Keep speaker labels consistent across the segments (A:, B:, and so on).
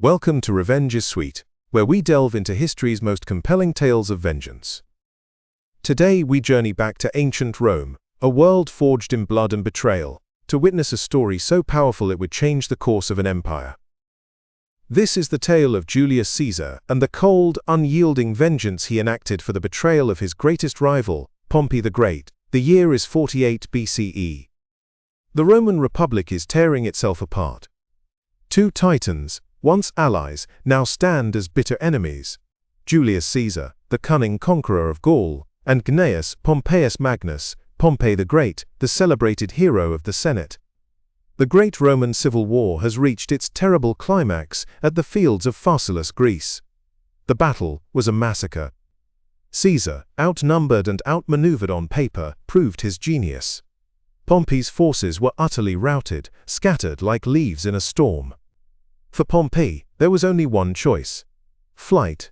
A: Welcome to Revenge is Sweet, where we delve into history's most compelling tales of vengeance. Today we journey back to ancient Rome, a world forged in blood and betrayal, to witness a story so powerful it would change the course of an empire. This is the tale of Julius Caesar and the cold, unyielding vengeance he enacted for the betrayal of his greatest rival, Pompey the Great. The year is 48 BCE. The Roman Republic is tearing itself apart. Two titans, once allies, now stand as bitter enemies. Julius Caesar, the cunning conqueror of Gaul, and Gnaeus Pompeius Magnus, Pompey the Great, the celebrated hero of the Senate. The great Roman civil war has reached its terrible climax at the fields of Pharsalus, Greece. The battle was a massacre. Caesar, outnumbered and outmaneuvered on paper, proved his genius. Pompey's forces were utterly routed, scattered like leaves in a storm. For Pompey, there was only one choice: flight.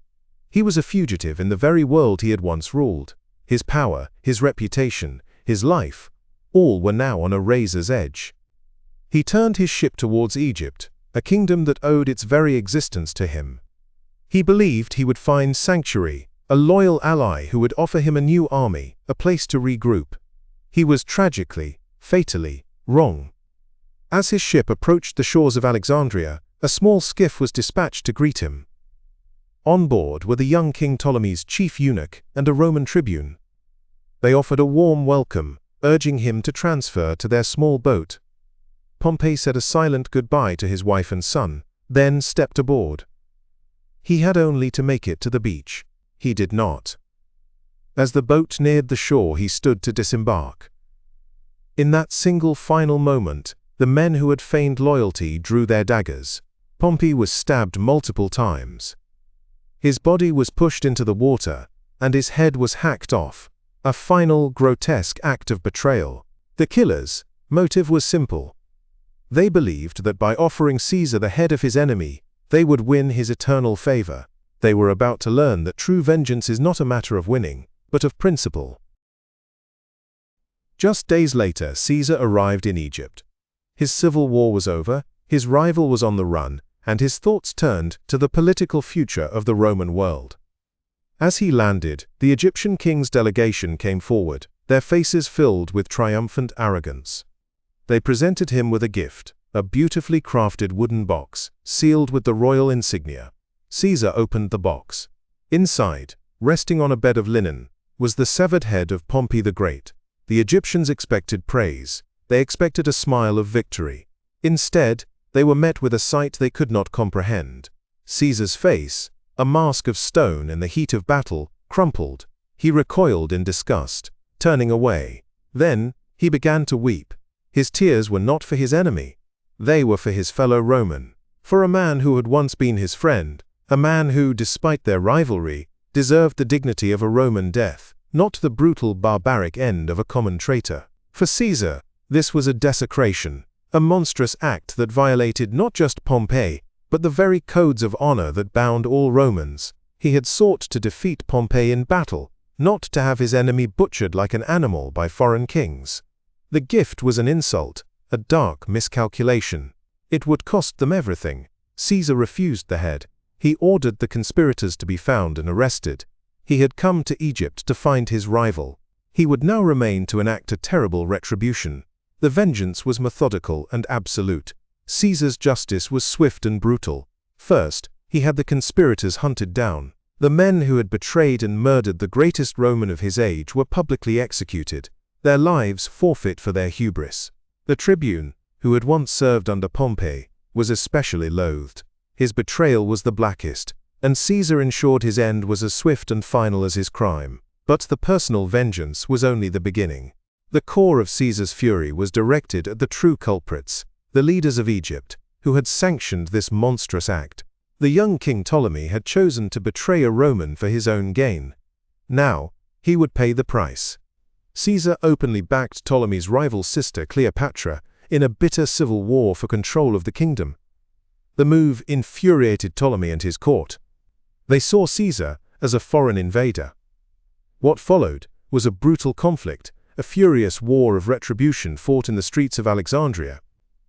A: He was a fugitive in the very world he had once ruled. His power, his reputation, his life, all were now on a razor's edge. He turned his ship towards Egypt, a kingdom that owed its very existence to him. He believed he would find sanctuary, a loyal ally who would offer him a new army, a place to regroup. He was tragically, fatally, wrong. As his ship approached the shores of Alexandria, a small skiff was dispatched to greet him. On board were the young King Ptolemy's chief eunuch and a Roman tribune. They offered a warm welcome, urging him to transfer to their small boat. Pompey said a silent goodbye to his wife and son, then stepped aboard. He had only to make it to the beach. He did not. As the boat neared the shore, he stood to disembark. In that single final moment, the men who had feigned loyalty drew their daggers. Pompey was stabbed multiple times. His body was pushed into the water, and his head was hacked off, a final, grotesque act of betrayal. The killer's motive was simple. They believed that by offering Caesar the head of his enemy, they would win his eternal favor. They were about to learn that true vengeance is not a matter of winning, but of principle. Just days later, Caesar arrived in Egypt. His civil war was over, his rival was on the run, and his thoughts turned to the political future of the Roman world. As he landed, the Egyptian king's delegation came forward, their faces filled with triumphant arrogance. They presented him with a gift, a beautifully crafted wooden box, sealed with the royal insignia. Caesar opened the box. Inside, resting on a bed of linen, was the severed head of Pompey the Great. The Egyptians expected praise. They expected a smile of victory. Instead, they were met with a sight they could not comprehend. Caesar's face, a mask of stone in the heat of battle, crumpled. He recoiled in disgust, turning away. Then, he began to weep. His tears were not for his enemy. They were for his fellow Roman, for a man who had once been his friend, a man who, despite their rivalry, deserved the dignity of a Roman death, not the brutal, barbaric end of a common traitor. For Caesar, this was a desecration, a monstrous act that violated not just Pompey, but the very codes of honor that bound all Romans. He had sought to defeat Pompey in battle, not to have his enemy butchered like an animal by foreign kings. The gift was an insult, a dark miscalculation. It would cost them everything. Caesar refused the head. He ordered the conspirators to be found and arrested. He had come to Egypt to find his rival. He would now remain to enact a terrible retribution. The vengeance was methodical and absolute. Caesar's justice was swift and brutal. First, he had the conspirators hunted down. The men who had betrayed and murdered the greatest Roman of his age were publicly executed, their lives forfeit for their hubris. The tribune, who had once served under Pompey, was especially loathed. His betrayal was the blackest, and Caesar ensured his end was as swift and final as his crime. But the personal vengeance was only the beginning. The core of Caesar's fury was directed at the true culprits, the leaders of Egypt, who had sanctioned this monstrous act. The young King Ptolemy had chosen to betray a Roman for his own gain. Now, he would pay the price. Caesar openly backed Ptolemy's rival sister Cleopatra in a bitter civil war for control of the kingdom. The move infuriated Ptolemy and his court. They saw Caesar as a foreign invader. What followed was a brutal conflict, a furious war of retribution fought in the streets of Alexandria.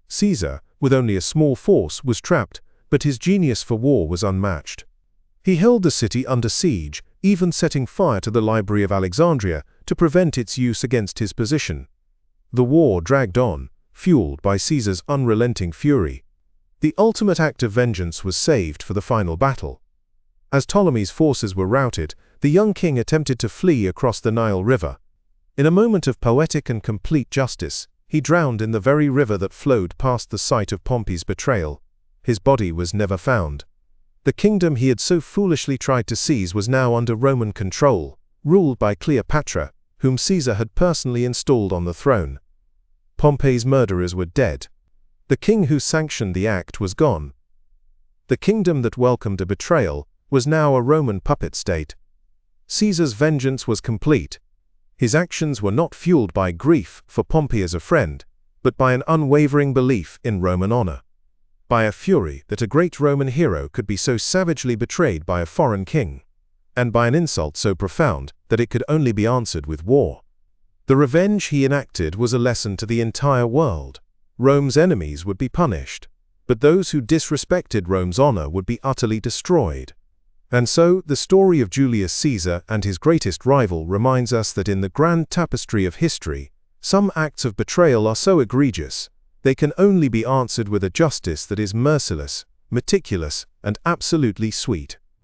A: Caesar, with only a small force, was trapped, but his genius for war was unmatched. He held the city under siege, even setting fire to the Library of Alexandria to prevent its use against his position. The war dragged on, fueled by Caesar's unrelenting fury. The ultimate act of vengeance was saved for the final battle. As Ptolemy's forces were routed, the young king attempted to flee across the Nile River. In a moment of poetic and complete justice, he drowned in the very river that flowed past the site of Pompey's betrayal. His body was never found. The kingdom he had so foolishly tried to seize was now under Roman control, ruled by Cleopatra, whom Caesar had personally installed on the throne. Pompey's murderers were dead. The king who sanctioned the act was gone. The kingdom that welcomed a betrayal was now a Roman puppet state. Caesar's vengeance was complete. His actions were not fueled by grief for Pompey as a friend, but by an unwavering belief in Roman honor. By a fury that a great Roman hero could be so savagely betrayed by a foreign king, and by an insult so profound that it could only be answered with war. The revenge he enacted was a lesson to the entire world. Rome's enemies would be punished, but those who disrespected Rome's honor would be utterly destroyed. And so, the story of Julius Caesar and his greatest rival reminds us that in the grand tapestry of history, some acts of betrayal are so egregious, they can only be answered with a justice that is merciless, meticulous, and absolutely sweet.